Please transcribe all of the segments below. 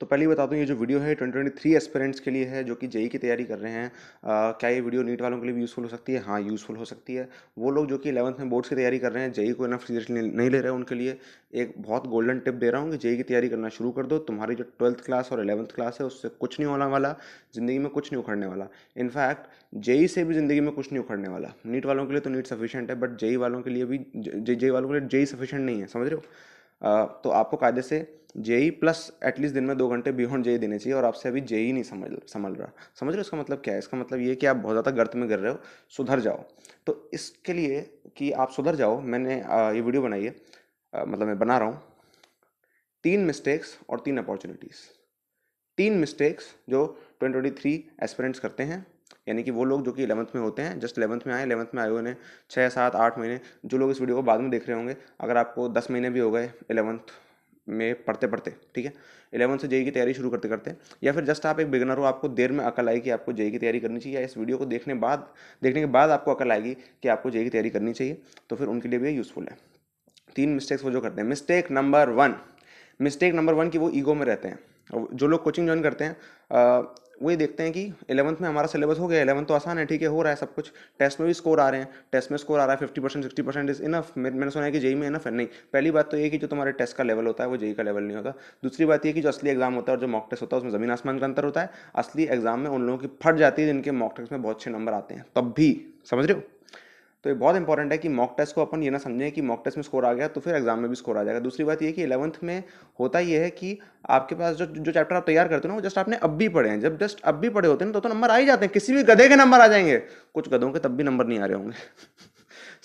तो पहले ही बता दूं, ये जो वीडियो है 2023 एस्पिरेंट्स के लिए है जो कि जेई की तैयारी कर रहे हैं। क्या ये वीडियो नीट वालों के लिए भी यूज़फुल हो सकती है? हाँ, यूज़फुल हो सकती है। वो लोग जो कि 11th में बोर्ड्स की तैयारी कर रहे हैं, जेई को इनफ सीरियसली नहीं ले रहे हैं, उनके लिए एक बहुत गोल्डन टिप दे रहा हूँ कि जेई की तैयारी करना शुरू कर दो। तुम्हारी जो 12th क्लास और 11th क्लास है उससे कुछ नहीं होने वाला, ज़िंदगी में कुछ नहीं उखड़ने वाला। इनफैक्ट जेई से भी ज़िंदगी में कुछ नहीं उखड़ने वाला। नीट वालों के लिए तो नीट सफिशिएंट है, बट जेई वालों के लिए भी जेई वालों के लिए जेई सफिशिएंट नहीं है, समझ रहे हो? तो आपको कायदे से जेई प्लस एटलीस्ट दिन में 2 घंटे बियॉन्ड जेई देने चाहिए, और आपसे अभी जेई नहीं समझ रहा। समझ रहे हो इसका मतलब क्या है? इसका मतलब ये है कि आप बहुत ज़्यादा गर्त में गिर रहे हो, सुधर जाओ। तो इसके लिए कि आप सुधर जाओ, मैंने ये वीडियो बनाई है। मतलब मैं बना रहा हूँ 3 मिस्टेक्स और 3 अपॉर्चुनिटीज़। 3 मिस्टेक्स जो 2023 एस्पिरेंट्स करते हैं, यानी कि वो लोग जो कि 11th में होते हैं, जस्ट 11th में आए, 11th में आए हुए ने 6 7 8 महीने, जो लोग इस वीडियो को बाद में देख रहे होंगे, अगर आपको 10 महीने भी हो गए 11th में पढ़ते पढ़ते, ठीक है, 11th से जेई की तैयारी शुरू करते करते, या फिर जस्ट आप एक बिगनर हो, आपको देर में अकल आई कि आपको जेई की तैयारी करनी चाहिए, या इस वीडियो को देखने के बाद आपको अकल आएगी कि आपको जेई की तैयारी करनी चाहिए, तो फिर उनके लिए भी यूज़फुल है। 3 मिस्टेक्स वो जो करते हैं। मिस्टेक नंबर 1 की वो ईगो में रहते हैं। और जो लोग कोचिंग ज्वाइन करते हैं, वही देखते हैं कि 11th में हमारा सिलेबस हो गया, 11th तो आसान है, ठीक है, हो रहा है सब कुछ, टेस्ट में भी स्कोर आ रहे हैं, टेस्ट में स्कोर आ रहा है 50% 60% इज इनफ। मैंने सुना है कि जेई में इनफ है। नहीं, पहली बात तो ये कि जो तुम्हारे टेस्ट का लेवल होता है वो जेई का लेवल नहीं होता। दूसरी बात ये कि जो असली एग्जाम होता है और जो मॉक टेस्ट होता है उसमें ज़मीन आसमान का अंतर होता है। असली एग्जाम में उन लोगों की फट जाती है जिनके मॉक टेस्ट में बहुत अच्छे नंबर आते हैं, तब भी। समझ रहे हो? तो ये बहुत इंपॉर्टेंट है कि मॉक टेस्ट को अपन ये ना समझें कि मॉक टेस्ट में स्कोर आ गया तो फिर एग्जाम में भी स्कोर आ जाएगा। दूसरी बात ये कि 11th में होता ये है कि आपके पास जो जो चैप्टर आप तैयार करते हो ना, वो जस्ट आपने अब भी पढ़े हैं। जब जस्ट अब भी पढ़े होते हैं तो नंबर आ ही जाते हैं, किसी भी गधे के नंबर आ जाएंगे। कुछ गधों के तब भी नंबर नहीं आ रहे होंगे।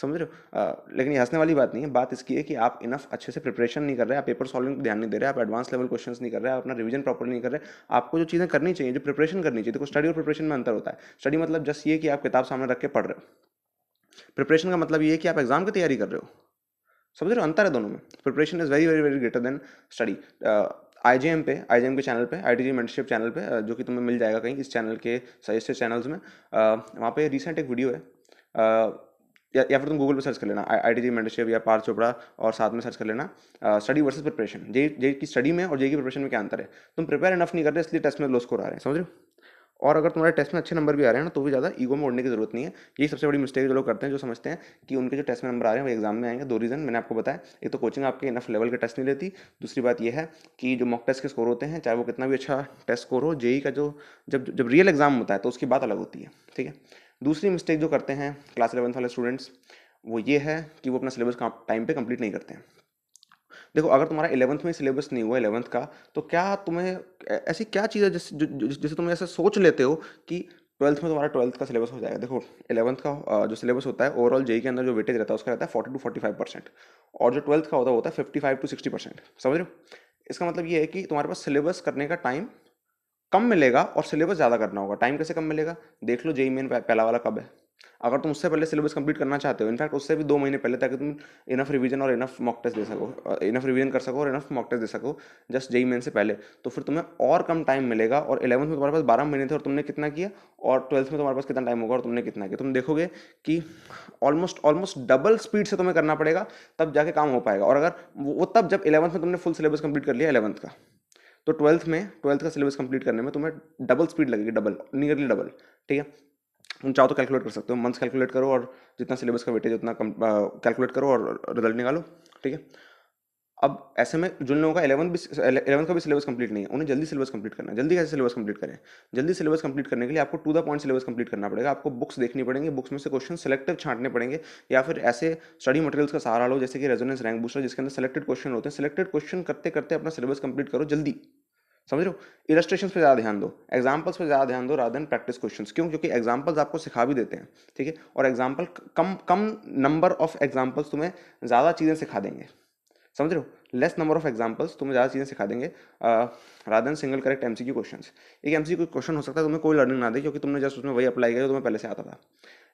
समझ रहे हो? लेकिन ये हंसने वाली बात नहीं है। बात इसकी है कि आप इनफ अच्छे से प्रिपरेशन नहीं कर रहे, आप पेपर सॉल्विंग ध्यान नहीं दे रहे, आप एडवांस लेवल क्वेश्चंस नहीं कर रहे, आप अपना रिवीजन प्रॉपर नहीं कर रहे। आपको जो चीज़ें करनी चाहिए, जो प्रिपरेशन करनी चाहिए, देखो स्टडी और प्रिपरेशन में अंतर होता है। स्टडी मतलब जस्ट ये कि आप किताब सामने रख के पढ़ रहे हो। प्रिपरेशन का मतलब ये है कि आप एग्जाम की तैयारी कर रहे हो। समझ रहे हो? अंतर है दोनों में। Preparation is very very very greater than study. IgM के चैनल पे, आईटीजी मेंटरशिप चैनल पे, जो कि तुम्हें मिल जाएगा कहीं इस चैनल के सजेस्टेड चैनल्स में, वहाँ पे रिसेंट एक वीडियो है। या फिर तुम गूगल पे सर्च कर लेना आईटीजी मेंटरशिप या पार्थ चोपड़ा, और साथ में सर्च कर लेना स्टडी वर्सेस प्रिपरेशन। जे जे की स्टडी में और जे की प्रिपरेशन में क्या अंतर है। तुम प्रिपेयर इनफ नहीं कर रहे, इसलिए टेस्ट में लो स्कोर आ रहे हैं। समझ रहे हो? और अगर तुम्हारे टेस्ट में अच्छे नंबर भी आ रहे हैं ना, तो भी ज़्यादा ईगो में उड़ने की जरूरत नहीं है। यही सबसे बड़ी मिस्टेक जो लोग करते हैं, जो समझते हैं कि उनके जो टेस्ट में नंबर आ रहे हैं वो एग्जाम में आएंगे। 2 रीज़न मैंने आपको बताया। एक तो कोचिंग आपके इनफ लेवल के टेस्ट नहीं लेती। दूसरी बात यह है कि जो मॉक टेस्ट के स्कोर होते हैं, चाहे वो कितना भी अच्छा टेस्ट स्कोर हो, जेई का जो जब जब रियल एग्जाम होता है तो उसकी बात अलग होती है, ठीक है। दूसरी मिस्टेक जो करते हैं क्लास 11th वाले स्टूडेंट्स, वो ये है कि वो अपना सिलेबस टाइम पे कंप्लीट नहीं करते हैं। देखो, अगर तुम्हारा 11th में सिलेबस नहीं हुआ 11th का, तो क्या तुम्हें ऐसी क्या चीज़ है जिसे तुम ऐसे सोच लेते हो कि 12th में तुम्हारा 12th का सिलेबस हो जाएगा। देखो, 11th का जो सिलेबस होता है ओवरऑल जेई के अंदर जो वेटेज रहता है उसका रहता है 40 to 45%, और जो 12th का होता है 55 to 60%। समझ रहे हो? इसका मतलब ये है कि तुम्हारे पास सिलेबस करने का टाइम कम मिलेगा और सिलेबस ज़्यादा करना होगा। टाइम कैसे कम मिलेगा? देख लो जेई मेन पहला वाला कब है। अगर तुम उससे पहले सिलेबस कंप्लीट करना चाहते हो, इनफैक्ट उससे भी 2 महीने पहले, ताकि तुम इनफ रिवीजन और इनफ मॉक टेस्ट दे सको, इनफ रिवीजन कर सको और इनफ मॉक टेस्ट दे सको जस्ट जेई मेन से पहले, तो फिर तुम्हें और कम टाइम मिलेगा। और 11th में तुम्हारे पास 12 महीने थे और तुमने कितना किया, और 12th में तुम्हारे पास कितना टाइम होगा और तुमने कितना किया, तुम देखोगे कि ऑलमोस्ट ऑलमोस्ट डबल स्पीड से तुम्हें करना पड़ेगा, तब जाके काम हो पाएगा। और अगर वो तब जब 11th में तुमने फुल सिलेबस कंप्लीट कर लिया 11th का, तो 12th का सिलेबस कंप्लीट करने में तुम्हें डबल स्पीड लगेगी, डबल, नियरली डबल, ठीक है। तुम चाहो तो कैलकुलेट कर सकते हो, मंथ्स कैलकुलेट करो और जितना सिलेबस का वेटेज उतना कैलकुलेट करो और रिजल्ट निकालो, ठीक है। अब ऐसे में जिन लोगों का 11th का भी सिलेबस कंप्लीट नहीं है, उन्हें जल्दी सिलेबस कंप्लीट करना है। जल्दी कैसे सिलेबस कंप्लीट करें? जल्दी सिलेबस कंप्लीट करने के लिए आपको to the point syllabus complete करना पड़ेगा। आपको बुक्स देखनी पड़ेंगी, बुक्स में से क्वेश्चन सेलेक्टिव छांटने पड़ेंगे, या फिर ऐसे स्टडी मटेरियल्स का सहारा लो जैसे कि रेजोनेंस रैंक बूस्टर, जिसके अंदर सेलेक्टेड क्वेश्चन होते हैं। सेलेक्टेड क्वेश्चन करते करते अपना सिलेबस कंप्लीट करो जल्दी। समझ रहे हो? इलस्ट्रेशंस पे ज़्यादा ध्यान दो, एग्जाम्पल्स पे ज़्यादा ध्यान दो रादर देन प्रैक्टिस क्वेश्चंस। क्यों? क्योंकि एग्जाम्पल्स आपको सिखा भी देते हैं, ठीक है, और example come come number of examples तुम्हें ज़्यादा चीज़ें सिखा देंगे। समझ रहे हो? लेस नंबर ऑफ एग्जाम्पल्स तुम्हें ज़्यादा चीज़ें सिखा देंगे rather than single correct MCQ questions. एक एमसीक्यू क्वेश्चन हो सकता है तुम्हें कोई लर्निंग ना दे, क्योंकि तुमने जस्ट उसमें वही अप्लाई किया जो तुम्हें पहले से आता था,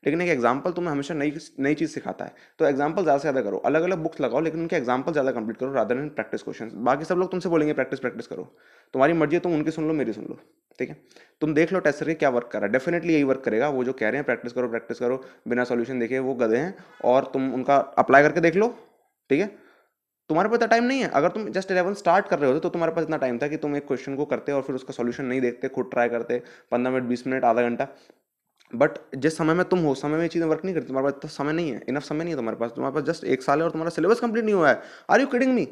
लेकिन एक एग्जाम्पल तुम्हें हमेशा नई नई चीज़ सिखाता है। तो एग्जाम्पल ज़्यादा से ज़्यादा करो, अलग अलग बुक्स लगाओ, लेकिन उनके एग्जाम्पल ज़्यादा कंप्लीट करो रादर देन प्रैक्टिस क्वेश्चन। बाकी सब लोग तुमसे बोलेंगे प्रैक्टिस प्रैक्टिस करो, तुम्हारी मर्जी है, तुम उनकी सुन लो मेरी सुन लो, ठीक है। तुम देख लो टेस्ट करके क्या वर्क कर रहा है, डेफिनेटली यही वर्क करेगा। वो जो कह रहे हैं प्रैक्टिस करो बिना सॉल्यूशन देखे, वो गधे हैं, और तुम उनका अप्लाई करके देख लो, ठीक है। तुम्हारे पास इतना टाइम नहीं है। अगर तुम जस्ट 11 स्टार्ट कर रहे होते तो तुम्हारे पास इतना टाइम था कि तुम एक क्वेश्चन को करते और फिर उसका सॉल्यूशन नहीं देखते, खुद ट्राई करते 15 मिनट, 20 मिनट, आधा घंटा। बट जिस समय में तुम हो, समय में ये चीज़ें वर्क नहीं करती। तुम्हारे पास इतना समय नहीं है, इनफ समय नहीं है तुम्हारे पास जस्ट 1 साल है और तुम्हारा सिलेबस कंप्लीट नहीं हुआ है। Are you kidding me?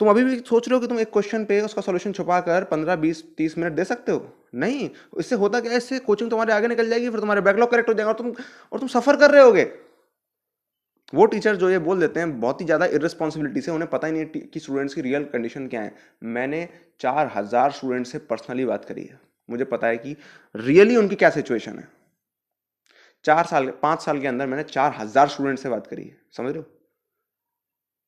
तुम अभी भी सोच रहे हो कि तुम एक क्वेश्चन पे उसका सॉल्यूशन छुपा कर 15, 20, 30 मिनट दे सकते हो? नहीं। इससे होता क्या है, इससे कोचिंग तुम्हारे आगे निकल जाएगी, फिर तुम्हारे बैकलॉग करेक्ट हो जाएगा और तुम सफर कर रहे होगे। वो टीचर जो ये बोल देते हैं बहुत ही ज़्यादा इररिस्पॉन्सिबिलिटी से, उन्हें पता ही नहीं कि स्टूडेंट्स की रियल कंडीशन क्या है। मैंने 4000 स्टूडेंट्स से पर्सनली बात करी है, मुझे पता है कि रियली उनकी क्या सिचुएशन है। 5 साल के अंदर मैंने 4000 स्टूडेंट से बात करी है, समझ रहे हो?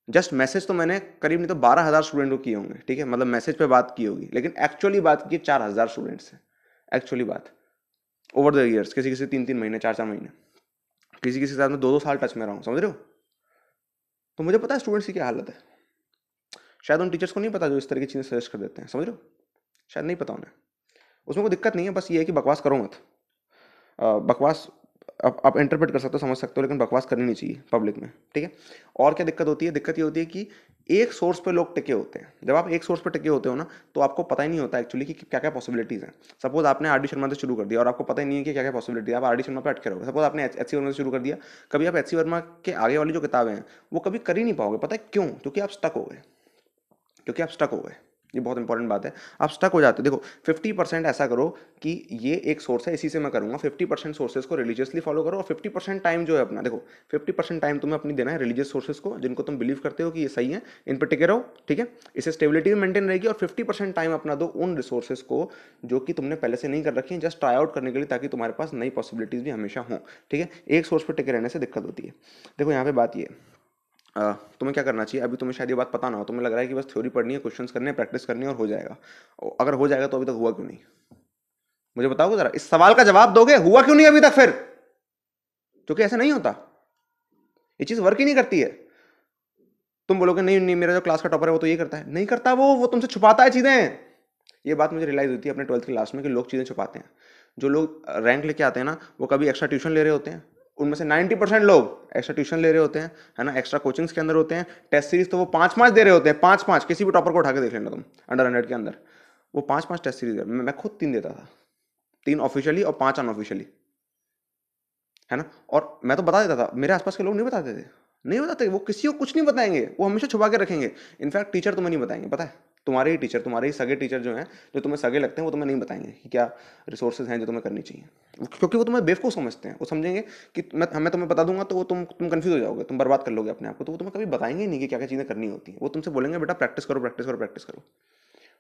जस्ट मैसेज तो मैंने करीब नहीं तो 12,000 स्टूडेंट को किए होंगे, ठीक है, मतलब मैसेज पे बात की होगी, लेकिन एक्चुअली बात की 4000 स्टूडेंट से। एक्चुअली बात ओवर द ईयर्स, किसी किसी 3-3 महीने, 4-4 महीने, किसी किसी के साथ में 2-2 साल टच में रहा हूँ, समझ रहे हो? तो मुझे पता है स्टूडेंट्स की क्या हालत है। शायद उन टीचर्स को नहीं पता जो इस तरह की चीज़ें सजेस्ट कर देते हैं, समझ रहे हो? शायद नहीं पता उन्हें। उसमें कोई दिक्कत नहीं है, बस ये है कि बकवास करो मत। बकवास आप इंटरप्रेट कर सकते हो, समझ सकते हो, लेकिन बकवास करनी नहीं चाहिए पब्लिक में, ठीक है? और क्या दिक्कत होती है? दिक्कत ये होती है कि एक सोर्स पे लोग टिके होते हैं। जब आप एक सोर्स पे टिके होते हो ना, तो आपको पता ही नहीं होता एक्चुअली कि क्या क्या पॉसिबिलिटीज़ हैं। सपोज आपने आर डी शर्मा से शुरू कर दिया और आपको पता ही नहीं है कि क्या क्या पॉसिबिलिटी है, आप आर डी शर्मा पे अटके रहोगे। सपोज आपने एच सी वर्मा से शुरू कर दिया, कभी आप एच सी वर्मा के आगे वाली जो किताबें हैं वो कभी कर ही नहीं पाओगे। पता है क्यों? क्योंकि आप स्टक हो गए, क्योंकि आप स्टक हो गए। ये बहुत इंपॉर्टेंट बात है, आप स्टक हो जाते हो। देखो 50% ऐसा करो कि ये एक सोर्स है, इसी से मैं करूंगा। 50% सोर्सेज को रिलीजियसली फॉलो करो और 50% टाइम जो है अपना, देखो 50% टाइम तुम्हें अपनी देना है रिलीजियस सोर्सेज को, जिनको तुम बिलीव करते हो कि ये सही है, इन पर टिके रहो, ठीक है? इससे स्टेबिलिटी भी मेंटेन रहेगी। और 50% टाइम अपना दो उन रिसोर्सेज को जो कि तुमने पहले से नहीं कर रखी है, जस्ट ट्राई आउट करने के लिए, ताकि तुम्हारे पास नई पॉसिबिलिटीज भी हमेशा हों, ठीक है? एक सोर्स पर टिके रहने से दिक्कत होती है। देखो यहाँ पे बात ये तुम्हें क्या करना चाहिए। अभी तुम्हें शायद ये बात पता ना हो, तुम्हें लग रहा है कि बस थ्योरी पढ़नी है, क्वेश्चंस करने हैं, प्रैक्टिस करनी है और हो जाएगा। अगर हो जाएगा तो अभी तक हुआ क्यों नहीं? मुझे बताओगे जरा, इस सवाल का जवाब दोगे, हुआ क्यों नहीं अभी तक फिर? क्योंकि ऐसा नहीं होता, ये चीज वर्क ही नहीं करती है। तुम बोलोगे नहीं नहीं, मेरा जो क्लास का टॉपर है वो तो ये करता है, नहीं करता, वो तुमसे छुपाता है चीजें। ये बात मुझे रियलाइज हुई थी अपने 12th क्लास में कि लोग चीजें छुपाते हैं। जो लोग रैंक लेके आते हैं ना, वो कभी एक्स्ट्रा ट्यूशन ले रहे होते हैं। उनमें से 90% लोग एक्स्ट्रा ट्यूशन ले रहे होते हैं, है ना, एक्स्ट्रा कोचिंग्स के अंदर होते हैं। टेस्ट सीरीज तो वो 5-5 दे रहे होते हैं, 5-5। किसी भी टॉपर को उठा के देख लेना तुम, अंडर 100 के अंदर वो 5-5 टेस्ट सीरीज। मैं खुद 3 देता था, 3 ऑफिशियली और 5 अनऑफिशियली, है ना। और मैं तो बता देता था, मेरे आसपास के लोग नहीं बताते थे, नहीं बताते। वो किसी को कुछ नहीं बताएंगे, वो हमेशा छुपा के रखेंगे। इनफैक्ट टीचर तुम्हें नहीं बताएंगे, पता है? तुम्हारे ही टीचर, तुम्हारे ही सगे टीचर जो हैं, जो तुम्हें सगे लगते हैं, वो तुम्हें नहीं बताएंगे कि क्या रिसोर्सेज हैं जो तुम्हें करनी चाहिए। क्योंकि वो तुम्हें बेवकूफ़ समझते हैं। वो समझेंगे कि मैं तुम्हें बता दूंगा तो वो तुम कंफ्यूज हो जाओगे, तुम बर्बाद कर लोगे अपने आप को। तो वो तुम्हें कभी बताएंगे ही नहीं कि क्या क्या चीज़ें करनी होती हैं। वो तुमसे बोलेंगे बेटा प्रैक्टिस करो, प्रैक्टिस करो, प्रैक्टिस करो।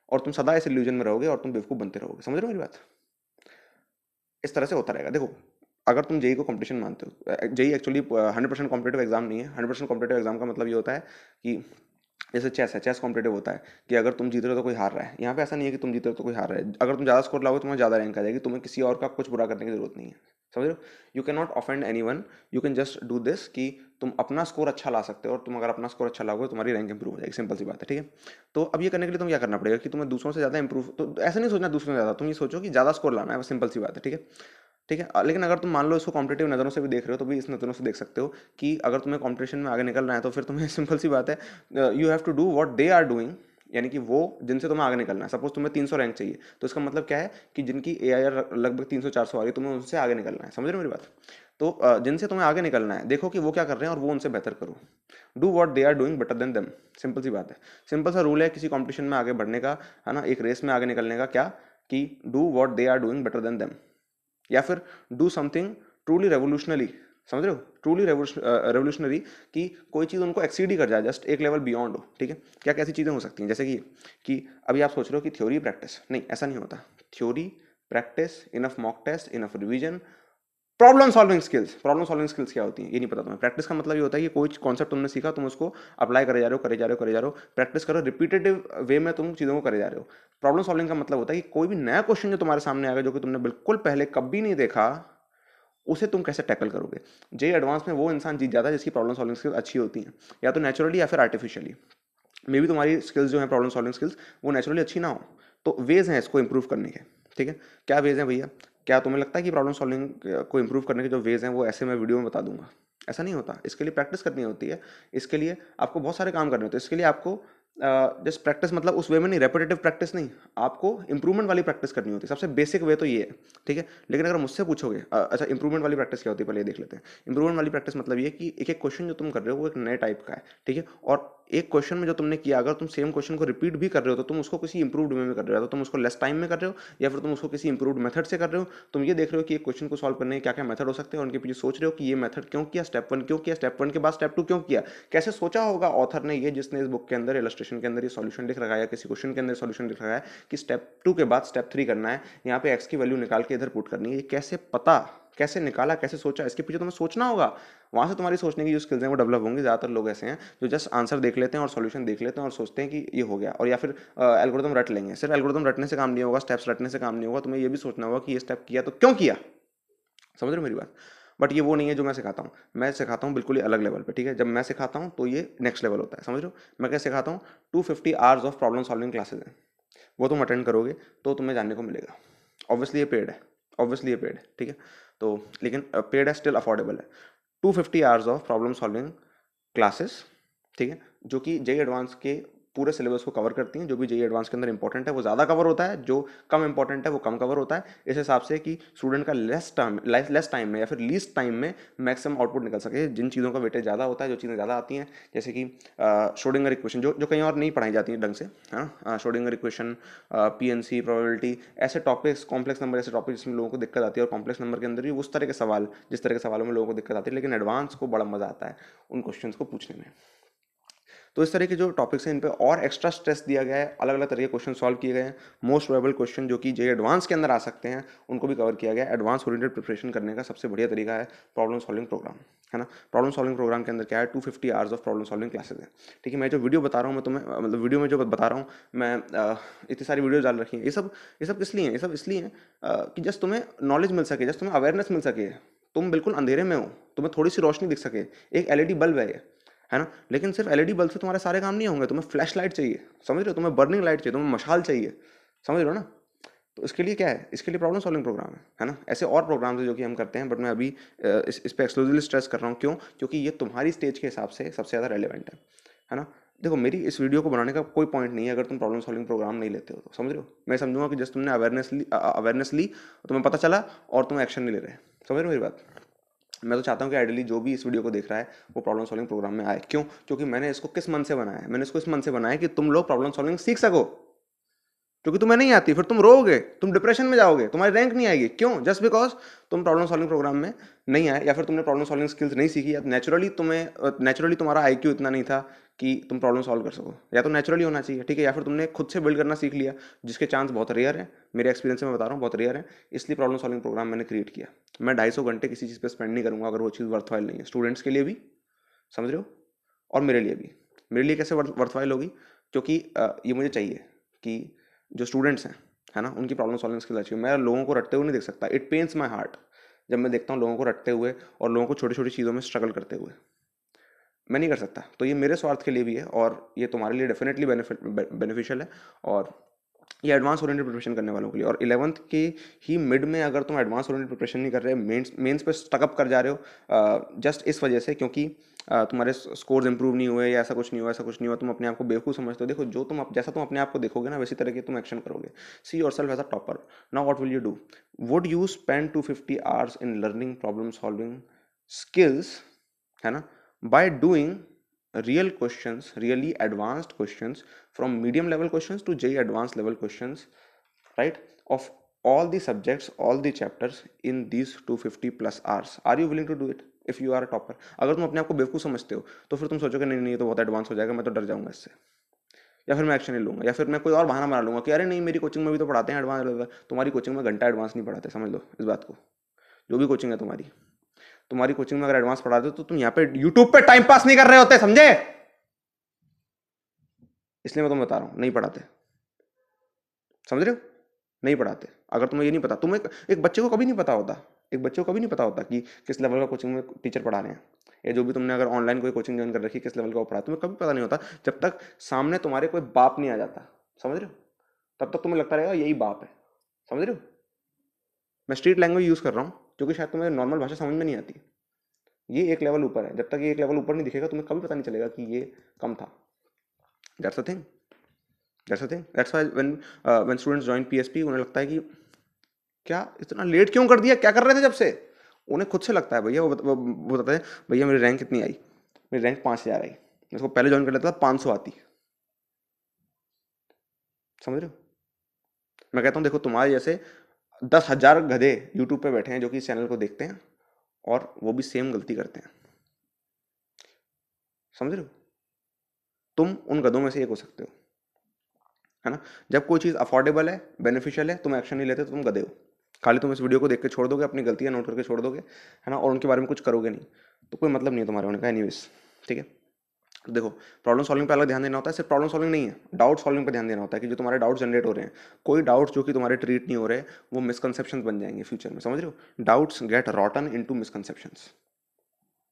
और तुम सदा इस इल्यूजन में रहोगे और तुम बेवकूफ़ बनते रहोगे। समझ रहे हो मेरी बात? इस तरह से होता रहेगा। देखो अगर तुम जेई को कंपटीशन मानते हो, जेई एक्चुअली 100% कॉम्पिटेटिव एग्जाम नहीं है। 100% कॉम्पिटेटिव एग्जाम का मतलब ये होता है कि जैसे चेस है, चेस कॉम्पिटेटिव होता है कि अगर तुम जीत रहे हो तो कोई हार रहा है। यहाँ पे ऐसा नहीं है कि तुम जीत रहे हो तो कोई हार रहा है। अगर तुम ज़्यादा स्कोर लाओगे तुम्हें ज़्यादा रैंक आ जाएगी, तुम्हें किसी और का कुछ बुरा करने की जरूरत नहीं है। समझ रहे हो? You can not offend any one, you can just do this कि तुम अपना स्कोर अच्छा ला सकते हो, और तुम अगर अपना स्कोर अच्छा लाओगे तुम्हारी रैंक इंप्रूव हो जाएगी। सिंपल सी बात है, ठीक है? तो अब ये करने के लिए तुम्हें क्या करना पड़ेगा कि तुम्हें दूसरों से ज़्यादा इंप्रूव, तो ऐसा नहीं सोचना दूसरों से ज़्यादा, तुम ये सोचो कि ज़्यादा स्कोर लाना है, बस सिंपल सी बात है, ठीक है? ठीक है। लेकिन अगर तुम मान लो इसको कॉम्पिटेटिव नज़रों से भी देख रहे हो, तो भी इस नज़रों से देख सकते हो कि अगर तुम्हें कॉम्पिटिशन में आगे निकलना है तो फिर तुम्हें सिंपल सी बात है, you have to do what they are doing, यानी कि वो जिनसे तुम्हें आगे निकलना है। सपोज तुम्हें 300 रैंक चाहिए, तो इसका मतलब क्या है कि जिनकी AIR लगभग 300-400 आ रही है, तुम्हें उनसे आगे निकलना है। समझ रहे हो मेरी बात? तो जिनसे तुम्हें आगे निकलना है, देखो कि वो क्या कर रहे हैं और वो उनसे बेहतर करो। Do what they are doing better than them. Simple सी बात है, सिंपल सा रूल है किसी कॉम्पिटिशन में आगे बढ़ने का, है ना, एक रेस में आगे निकलने का, क्या कि do what they are doing better than them, या फिर डू समथिंग ट्रूली रेवोल्यूशनरी। समझ रहे हो? ट्रूली रेवोल्यूशनरी, कि कोई चीज़ उनको एक्सीड ही कर जाए, जस्ट एक लेवल बियॉन्ड हो, ठीक है? क्या कैसी चीज़ें हो सकती हैं, जैसे कि अभी आप सोच रहे हो कि थ्योरी प्रैक्टिस, नहीं, ऐसा नहीं होता। Theory practice, enough mock test, enough revision, problem solving skills. Problem solving skills क्या होती है ये नहीं पता तुम्हें। प्रैक्टिस का मतलब ये होता है कि कोई कॉन्सेप्ट तुमने सीखा, तुम उसको अप्लाई करे जा रहे हो, करे जा रहे हो, करे जा रहे हो, प्रैक्टिस करो, रिपीटेटिव वे में तुम चीज़ों को करे जा रहे हो। प्रॉब्लम सॉल्विंग का मतलब होता है कि कोई भी नया क्वेश्चन जो तुम्हारे सामने आएगा, जो कि तुमने बिल्कुल पहले कभी नहीं देखा, उसे तुम कैसे टैकल करोगे। जेई एडवांस में वो इंसान जीत जाता है जिसकी प्रॉब्लम सॉल्विंग स्किल्स अच्छी होती हैं, या तो नेचुरली या फिर आर्टिफिशियली। मे भी तुम्हारी स्किल्स जो है प्रॉब्लम सॉल्विंग स्किल्स, वो नेचुरली अच्छी ना हो, तो वेज हैं इसको इंप्रूव करने के, ठीक है? क्या वेज हैं भैया? क्या तुम्हें लगता है कि प्रॉब्लम सॉल्विंग को इंप्रूव करने के जो वेज हैं वो ऐसे मैं वीडियो में बता दूंगा? ऐसा नहीं होता, इसके लिए प्रैक्टिस करनी होती है, इसके लिए आपको बहुत सारे काम करने होते हैं, इसके लिए आपको जस्ट प्रैक्टिस मतलब उस वे में नहीं, रेपिटेटिव प्रैक्टिस नहीं, आपको इंप्रूवमेंट वाली प्रैक्टिस करनी होती है। सबसे बेसिक वे तो ये है, ठीक है। लेकिन अगर मुझसे पूछोगे अच्छा इंप्रूवमेंट वाली प्रैक्टिस क्या होती है, पहले ये देख लेते हैं। इंप्रूवमेंट वाली प्रैक्टिस मतलब ये कि एक एक क्वेश्चन जो तुम कर रहे हो वो एक नए टाइप का है, ठीक है। और एक क्वेश्चन में जो तुमने किया, अगर तुम सेम क्वेश्चन को रिपीट भी कर रहे हो तो तुम उसको किसी इंप्रूव्ड वे में कर रहे हो, तो तुम उसको लेस टाइम में कर रहे हो या फिर तुम उसको किसी इंप्रूव्ड मेथड से कर रहे हो। तुम ये देख रहे हो कि एक क्वेश्चन को सॉल्व करने के क्या क्या मेथड हो सकते हैं, उनके पीछे सोच रहे हो कि ये मेथड क्यों किया, स्टेप 1 क्यों किया, स्टेप 1 के बाद स्टेप 2 क्यों किया, कैसे सोचा होगा ऑथर ने ये, जिसने इस बुक के अंदर इलस्ट्रेशन के अंदर ये सॉल्यूशन लिख रखा है या किसी क्वेश्चन के अंदर सॉल्यूशन लिख रखा है कि स्टेप 2 के बाद स्टेप 3 करना है, यहाँ पे एक्स की वैल्यू निकाल के इधर पुट करनी है। ये कैसे पता, कैसे निकाला, कैसे सोचा, इसके पीछे तुम्हें सोचना होगा। वहां से तुम्हारी सोचने की जो स्किल्स हैं वो डेवलप होंगी। ज्यादातर लोग ऐसे हैं जो जस्ट आंसर देख लेते हैं और सॉल्यूशन देख लेते हैं और सोचते हैं कि ये हो गया, और या फिर एल्गोरिथम रट लेंगे। सिर्फ एल्गोरिथम रटने से काम नहीं होगा, स्टेप्स रटने से काम नहीं होगा, तुम्हें ये भी सोचना होगा कि ये स्टेप किया तो क्यों किया। समझ रहे हो मेरी बात। बट ये वो नहीं है जो मैं सिखाता हूँ, मैं सिखाता हूँ बिल्कुल ही अलग लेवल पे, ठीक है। जब मैं सिखाता हूँ तो ये नेक्स्ट लेवल होता है, समझ रहे हो। मैं क्या सिखाता हूँ, 250 hours of problem solving classes हैं, वो तुम अटेंड करोगे तो तुम्हें जानने को मिलेगा। ऑब्वियसली ये पेड है, ऑब्वियसली ये पेड है, ठीक है। तो लेकिन पेड है, स्टिल अफोर्डेबल है। 250 hours of problem solving classes, ठीक है, जो कि जेई एडवांस के पूरे सिलेबस को कवर करती हैं। जो भी जेई एडवांस के अंदर इंपॉर्टेंट है वो ज़्यादा कवर होता है, जो कम इंपॉर्टेंट है वो कम कवर होता है, इस हिसाब से कि स्टूडेंट का लेस टाइम में या फिर लीस्ट टाइम में मैक्सिमम आउटपुट निकल सके। जिन चीज़ों का वेटेज ज़्यादा होता है, जो चीज़ें ज़्यादा आती हैं, जैसे कि श्रोडिंगर इक्वेशन जो जो कहीं और नहीं पढ़ाई जाती है ढंग से, है ना, श्रोडिंगर इक्वेशन, पीएनसी, प्रोबेबिलिटी, ऐसे टॉपिक्स, कॉम्प्लेक्स नंबर, ऐसे टॉपिक्स जिसमें लोगों को दिक्कत आती है, और कॉम्प्लेक्स नंबर के अंदर भी उस तरह के सवाल, जिस तरह के सवालों में लोगों को दिक्कत आती है, लेकिन एडवांस को बड़ा मजा आता है उन क्वेश्चंस को पूछने में। तो इस तरह के जो टॉपिक्स हैं इन पे और एक्स्ट्रा स्ट्रेस दिया गया है, अलग अलग तरह के क्वेश्चन सॉल्व किए गए हैं। मोस्ट प्रोबेबल क्वेश्चन जो कि जे एडवांस के अंदर आ सकते हैं उनको भी कवर किया गया है। एडवांस ओरिएंटेड प्रिपरेशन करने का सबसे बढ़िया तरीका है प्रॉब्लम सॉल्विंग प्रोग्राम, है ना। प्रॉब्लम सॉल्विंग प्रोग्राम के अंदर क्या है, 250 hours of problem solving classes है, ठीक है। मैं जो वीडियो बता रहा हूँ, मैं तुम्हें मतलब वीडियो में जो बता रहा हूँ मैं, इतनी सारी वीडियो डाल रखी हैं, ये सब किस लिए हैं, ये सब इसलिए हैं कि जस्ट तुम्हें नॉलेज मिल सके, जस्ट तुम्हें अवेयरनेस मिल सके। तुम बिल्कुल अंधेरे में हो, तुम्हें थोड़ी सी रोशनी दिख सके, एक एलईडी बल्ब है ये, है ना। लेकिन सिर्फ एलईडी बल्ब से तुम्हारे सारे काम नहीं होंगे, तुम्हें फ्लैश लाइट चाहिए, समझ रहे हो, तुम्हें बर्निंग लाइट चाहिए, तुम्हें मशाल चाहिए, समझ रहे हो ना। तो इसके लिए क्या है, इसके लिए प्रॉब्लम सॉल्विंग प्रोग्राम है ना। ऐसे और प्रोग्राम्स है जो कि हम करते हैं, बट मैं अभी इस पे एक्सक्लूसिवली स्ट्रेस कर रहा हूँ। क्यों? क्योंकि ये तुम्हारी स्टेज के हिसाब से सबसे ज़्यादा रेलिवेंट है ना। देखो, मेरी इस वीडियो को बनाने का कोई पॉइंट नहीं है अगर तुम प्रॉब्लम सॉल्विंग प्रोग्राम नहीं लेते हो तो, समझ रहे हो। मैं समझूंगा कि जस्ट तुमने अवेयरनेस ली, तुम्हें पता चला और तुम एक्शन नहीं ले रहे, समझ रहे हो मेरी बात। मैं तो चाहता हूँ कि आइडियली जो भी इस वीडियो को देख रहा है वो प्रॉब्लम सॉल्विंग प्रोग्राम में आए। क्यों? क्योंकि मैंने इसको किस मन से बनाया है, मैंने इसको इस मन से बनाया है कि तुम लोग प्रॉब्लम सॉल्विंग सीख सको। क्योंकि तुम्हें नहीं आती, फिर तुम रोओगे, तुम डिप्रेशन में जाओगे, तुम्हारी रैंक नहीं आएगी। क्यों? जस्ट बिकॉज तुम प्रॉब्लम सॉल्विंग प्रोग्राम में नहीं आए, या फिर तुमने प्रॉब्लम सॉल्विंग स्किल्स नहीं सीखी, या नेचुरली तुम्हारा आईक्यू इतना नहीं था कि तुम प्रॉब्लम सॉल्व कर सको। या तो नेचुरली होना चाहिए, ठीक है, या फिर तुमने खुद से बिल्ड करना सीख लिया, जिसके चांस बहुत रेयर है, मेरे एक्सपीरियंस से मैं बता रहा हूँ, बहुत रेयर है। इसलिए प्रॉब्लम सॉल्विंग प्रोग्राम मैंने क्रिएट किया। मैं 250 घंटे किसी चीज़ पर स्पेंड नहीं करूँगा अगर वो चीज़ वर्थवाइल नहीं है, स्टूडेंट्स के लिए भी, समझ रहे हो, और मेरे लिए भी। मेरे लिए कैसे वर्थवाइल होगी? क्योंकि ये मुझे चाहिए कि जो स्टूडेंट्स हैं, है ना, उनकी प्रॉब्लम सॉल्विंग स्किल अच्छी हो। मैं लोगों को रटते हुए नहीं देख सकता, इट पेन्स माई हार्ट जब मैं देखता हूँ लोगों को रटते हुए और लोगों को छोटी छोटी चीज़ों में स्ट्रगल करते हुए। मैं नहीं कर सकता, तो ये मेरे स्वार्थ के लिए भी है और ये तुम्हारे लिए डेफिनेटली बेनिफिशियल है, और ये एडवांस ओरिएंटेड प्रिपरेशन करने वालों के लिए। और 11th के ही मिड में अगर तुम एडवांस ओरिएंटेड प्रिपरेशन नहीं कर रहे, मेंस पे स्टकअप कर जा रहे हो जस्ट इस वजह से क्योंकि तुम्हारे स्कोर्स इंप्रूव नहीं हुए या ऐसा कुछ नहीं हुआ, ऐसा कुछ नहीं हुआ, तुम अपने आप को बेवकूफ़ समझते हो। देखो, जो जैसा तुम अपने आप को देखोगे ना, वैसी तरह के तुम एक्शन करोगे। See yourself as a topper. Now what will you do? Would you spend 250 hours in learning problem solving skills, है ना, by doing real questions, really advanced questions, from medium level questions to JEE advanced level questions, right, of all the subjects, all the chapters in these 250 plus hours? Are you willing to do it if you are a topper? अगर तुम अपने आप को बेवकूफ़ समझते हो तो फिर तुम सोचोगे नहीं नहीं, ये तो बहुत एडवांस हो जाएगा, मैं तो डर जाऊंगा इससे, या फिर मैं एक्शन नहीं लूंगा, या फिर मैं कोई और बहाना बना लूंगा कि अरे नहीं, मेरी कोचिंग में भी तो पढ़ाते हैं एडवांस। तुम्हारी कोचिंग में घंटा एडवांस नहीं पढ़ाते, समझ लो इस बात को। जो भी कोचिंग है तुम्हारी कोचिंग में अगर एडवांस पढ़ाते हो तो तुम यहाँ पे यूट्यूब पे टाइम पास नहीं कर रहे होते, समझे। इसलिए मैं तुम्हें बता रहा हूँ, नहीं पढ़ाते, समझ रहे हो, नहीं पढ़ाते। अगर तुम्हें ये नहीं पता, तुम्हें एक बच्चे को कभी नहीं पता होता, एक बच्चे को कभी नहीं पता होता कि किस लेवल का कोचिंग में टीचर पढ़ा रहे हैं, या जो भी तुमने अगर ऑनलाइन कोई कोचिंग ज्वाइन कर रखी किस लेवल का वो पढ़ा, तुम्हें कभी पता नहीं होता जब तक सामने तुम्हारे कोई बाप नहीं आ जाता, समझ रहे हो। तब तक तुम्हें लगता रहेगा यही बाप है, समझ रहे हो। मैं स्ट्रीट लैंग्वेज यूज कर रहा हूँ क्योंकि शायद तुम्हें नॉर्मल भाषा समझ में नहीं आती, ये एक लेवल ऊपर है, जब तक ये एक लेवल ऊपर नहीं दिखेगा तुम्हें कभी पता नहीं चलेगा कि ये कम था। That's a thing, that's a thing, that's why when students join PSP उन्हें लगता है कि क्या इतना लेट क्यों कर दिया, क्या कर रहे थे जब से। उन्हें खुद से लगता है भैया, वो बताते हैं भैया मेरी रैंक कितनी आई, मेरी रैंक 5000 आई, मैं इसको पहले ज्वाइन कर लेता था 500 आती। समझ रहे हो? मैं कहता हूँ देखो तुम्हारे जैसे 10,000 गधे यूट्यूब पे बैठे हैं जो कि इस चैनल को देखते हैं और वो भी सेम गलती करते हैं। समझ रहे हो? तुम उन गधों में से एक हो सकते हो, है ना। जब कोई चीज़ अफोर्डेबल है, बेनिफिशियल है, तुम एक्शन नहीं लेते तो तुम गधे हो। खाली तुम इस वीडियो को देख के छोड़ दोगे, अपनी गलतियां नोट करके छोड़ दोगे, है ना, और उनके बारे में कुछ करोगे नहीं, तो कोई मतलब नहीं है तुम्हारे होने का एनीवेज। ठीक है, तो देखो प्रॉब्लम सॉल्विंग पे अलग ध्यान देना होता है। सिर्फ प्रॉब्लम सॉल्विंग नहीं है, डाउट सॉल्विंग पे ध्यान देना होता है कि जो तुम्हारे डाउट जनरेट हो रहे हैं, कोई डाउट्स जो कि तुम्हारे ट्रीट नहीं हो रहे, वो मिसकंसेप्शंस बन जाएंगे फ्यूचर में। समझ रहे हो? Doubts get rotten into misconceptions.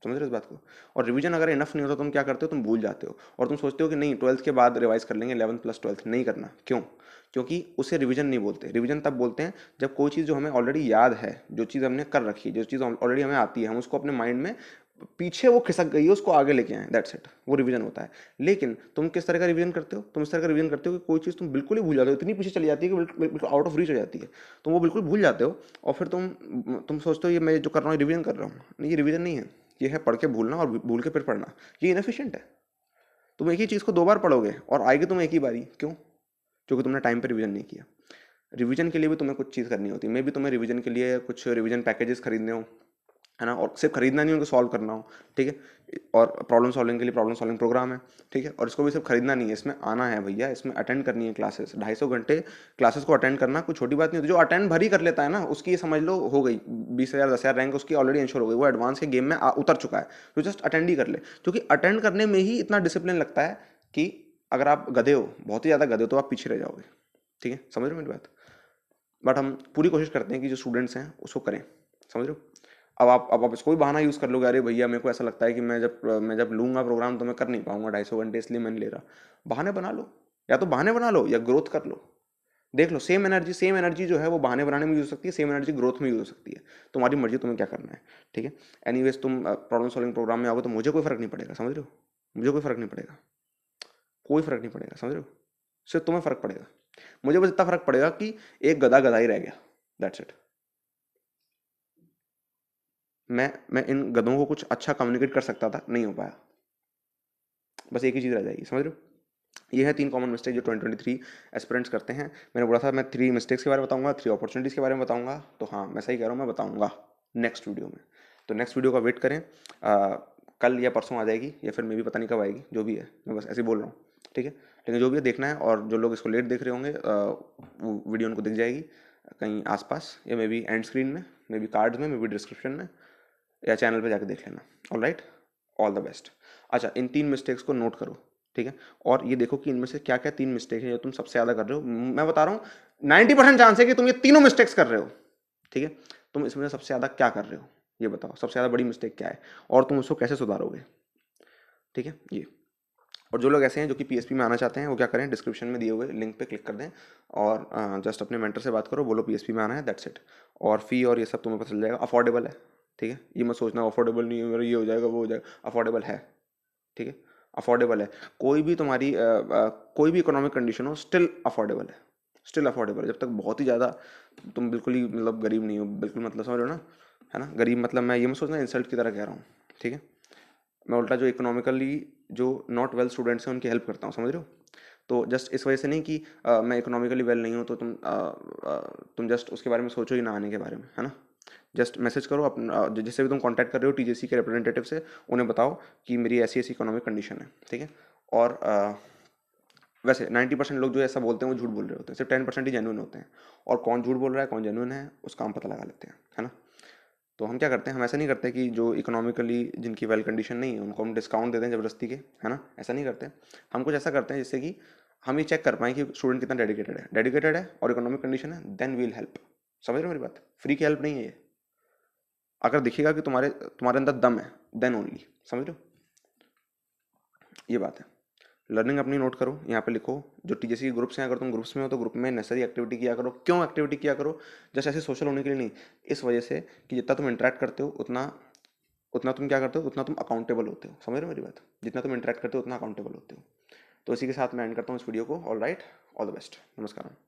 समझ रहे हो इस बात को? और रिवीजन अगर इनफ नहीं होता, तुम क्या करते हो, तुम भूल जाते हो और तुम सोचते हो कि नहीं 12th के बाद रिवाइज कर लेंगे, 11th प्लस 12th नहीं करना। क्यों? क्योंकि उसे रिवीजन नहीं बोलते। रिवीजन तब बोलते हैं जब कोई चीज़ जो हमें ऑलरेडी याद है, जो चीज़ हमने कर रखी है, जो चीज़ ऑलरेडी हमें आती है, हम उसको अपने माइंड में पीछे वो खिसक गई है, उसको आगे लेके आए, दैट्स इट, वो रिवीजन होता है। लेकिन तुम किस तरह का रिवीजन करते हो? तुम इस तरह का रिवीजन करते हो कि कोई चीज़ तुम बिल्कुल ही भूल जाते हो, इतनी पीछे चली जाती है कि बिल्कुल आउट ऑफ रीच हो जाती है, तुम वो बिल्कुल भूल जाते हो और फिर तुम सोचते हो ये मैं जो कर रहा हूँ रिवीजन कर रहा हूँ। नहीं, ये रिवीजन नहीं है, ये है पढ़ के भूलना और भूल के फिर पढ़ना। ये इनएफिशिएंट है। तुम एक ही चीज़ को 2 बार पढ़ोगे और आएगी तुम्हें एक ही बारी। क्यों? क्योंकि तुमने टाइम पे रिवीजन नहीं किया। रिवीजन के लिए भी तुम्हें कुछ चीज़ करनी होती है। मे भी तुम्हें रिवीजन के लिए कुछ रिवीजन पैकेजेस खरीदने हो, है ना, और सिर्फ खरीदना नहीं, उनको सॉल्व करना हो। ठीक है, और प्रॉब्लम सॉल्विंग के लिए प्रॉब्लम सॉल्विंग प्रोग्राम है। ठीक है, और इसको भी सिर्फ खरीदना नहीं है, इसमें आना है भैया, इसमें अटेंड करनी है क्लासेस। 250 घंटे क्लासेस को अटेंड करना कोई छोटी बात नहीं होती। जो अटेंड भर ही कर लेता है ना, उसकी ये समझ लो हो गई 20,000 10,000 रैंक उसकी ऑलरेडी इंश्योर हो गई, वो एडवांस के गेम में उतर चुका है। तो जस्ट अटेंड ही कर ले, क्योंकि अटेंड करने में ही इतना डिसिप्लिन लगता है कि अगर आप गधे हो, बहुत ही ज़्यादा गधे हो, तो आप पीछे रह जाओगे। ठीक है, समझ रहे हो मेरी बात? बट हम पूरी कोशिश करते हैं कि जो स्टूडेंट्स हैं उसको करें। समझ रहे हो? अब आप इसको भी बहाना यूज़ कर लोगे, अरे भैया मेरे को ऐसा लगता है कि मैं जब लूँगा प्रोग्राम तो मैं कर नहीं पाऊंगा 250 घंटे, इसलिए मैं नहीं ले रहा। बहाने बना लो, या तो बहाने बना लो या ग्रोथ कर लो। देख लो, सेम एनर्जी जो है वो बहाने बनाने में यूज हो सकती है, सेम एनर्जी ग्रोथ में यूज हो सकती है। तुम्हारी मर्जी, तुम्हें क्या करना है। ठीक है, एनीवेज तुम प्रॉब्लम सॉल्विंग प्रोग्राम में आओगे तो मुझे कोई फर्क नहीं पड़ेगा। समझ रहे हो? मुझे कोई फर्क नहीं पड़ेगा, कोई फर्क नहीं पड़ेगा। समझ रहे हो? सिर्फ तुम्हें फर्क पड़ेगा। मुझे बस इतना फर्क पड़ेगा कि एक गधा गधा ही रह गया, दैट्स इट। मैं इन गधों को कुछ अच्छा कम्युनिकेट कर सकता था, नहीं हो पाया। बस एक ही चीज़ रह जाएगी। समझ रहे हो? ये है 3 कॉमन मिस्टेक जो 2023 एस्पिरेंट्स करते हैं। मैंने बोला था मैं 3 मिस्टेक्स के बारे में बताऊंगा, 3 अपॉर्चुनिटीज़ के बारे में बताऊंगा, तो हाँ मैं सही कह रहा हूँ, मैं बताऊंगा नेक्स्ट वीडियो में। तो नेक्स्ट वीडियो का वेट करें, कल या परसों आ जाएगी, या फिर मे भी पता नहीं कब आएगी, जो भी है, मैं बस ऐसे ही बोल रहा हूँ। ठीक है, लेकिन जो भी है देखना है, और जो लोग इसको लेट देख रहे होंगे वो वीडियो उनको दिख जाएगी कहीं आसपास, या मे बी एंड स्क्रीन में, मे बी कार्ड्स में, मे बी डिस्क्रिप्शन में, या चैनल पे जाके देख लेना। All right, all the best. अच्छा, इन 3 मिस्टेक्स को नोट करो। ठीक है, और ये देखो कि इनमें से क्या क्या 3 मिस्टेक है जो तुम सबसे ज़्यादा कर रहे हो। मैं बता रहा हूँ 90% चांस है कि तुम ये तीनों मिस्टेक्स कर रहे हो। ठीक है, तुम इसमें सबसे ज़्यादा क्या कर रहे हो, ये बताओ, सबसे ज़्यादा बड़ी मिस्टेक क्या है और तुम उसको कैसे सुधारोगे। ठीक है, ये। और जो लोग ऐसे हैं जो कि पीएसपी में आना चाहते हैं, वो क्या करें, डिस्क्रिप्शन में दिए हुए लिंक पे क्लिक कर दें और जस्ट अपने मेंटर से बात करो, बोलो पीएसपी में आना है, दैट्स इट। और फी और ये सब तुम्हें पता चल जाएगा, अफोर्डेबल है। ठीक है, ये मत सोचना अफोर्डेबल नहीं है मेरा, ये हो जाएगा वो हो जाएगा, अफोर्डेबल है। ठीक है, अफोर्डेबल है। कोई भी तुम्हारी कोई भी इकोनॉमिक कंडीशन हो, स्टिल अफोर्डेबल है, स्टिल अफोर्डेबल है। जब तक बहुत ही ज़्यादा तुम बिल्कुल ही मतलब गरीब नहीं हो, बिल्कुल, मतलब समझ रहे हो ना, है ना, गरीब मतलब मैं ये मत सोचना इंसल्ट की तरह कह रहा हूँ। ठीक है, मैं उल्टा जो इकोनॉमिकली जो नॉट वेल स्टूडेंट्स हैं उनकी हेल्प करता हूँ। समझ रहे हो? तो जस्ट इस वजह से नहीं कि मैं इकोनॉमिकली वेल नहीं हूँ तो तुम जस्ट उसके बारे में सोचो ही ना आने के बारे में, है ना। जस्ट मैसेज करो अपना, जिससे भी तुम कांटेक्ट कर रहे हो टीजेसी के रिप्रेजेंटेटिव से, उन्हें बताओ कि मेरी ऐसी ऐसी इकोनॉमिक कंडीशन है। ठीक है, और वैसे 90% लोग जो ऐसा बोलते हैं वो झूठ बोल रहे होते हैं, सिर्फ 10% ही जेन्युइन होते हैं। और कौन झूठ बोल रहा है, कौन जेन्युइन है, उसका हम पता लगा लेते हैं, है ना। तो हम क्या करते हैं, हम ऐसा नहीं करते कि जो इकोनॉमिकली जिनकी वेल कंडीशन नहीं है उनको हम डिस्काउंट दे दें ज़बरदस्ती के, है ना, ऐसा नहीं करते। हम कुछ ऐसा करते हैं जिससे कि हम ये चेक कर पाएँ कि स्टूडेंट कितना डेडिकेटेड है और इकोनॉमिक कंडीशन है, देन वील हेल्प। समझ रहे हो मेरी बात? फ्री की हेल्प नहीं है ये। अगर दिखेगा कि तुम्हारे तुम्हारे अंदर दम है, देन ओनली। समझ रहे हो? ये बात है। लर्निंग अपनी नोट करो, यहाँ पे लिखो जो टीजेसी के ग्रुप्स हैं, अगर तुम ग्रुप्स में हो तो ग्रुप में नेसेसरी एक्टिविटी किया करो। क्यों एक्टिविटी किया करो? जस्ट ऐसे सोशल होने के लिए नहीं, इस वजह से कि जितना तुम इंटरेक्ट करते हो उतना उतना तुम क्या करते हो, उतना तुम अकाउंटेबल होते हो। समझ रहे हो मेरी बात? जितना तुम इंटरेक्ट करते हो उतना अकाउंटेबल होते हो। तो इसी के साथ मैं एंड करता हूँ इस वीडियो को। All right, all the best, नमस्कार।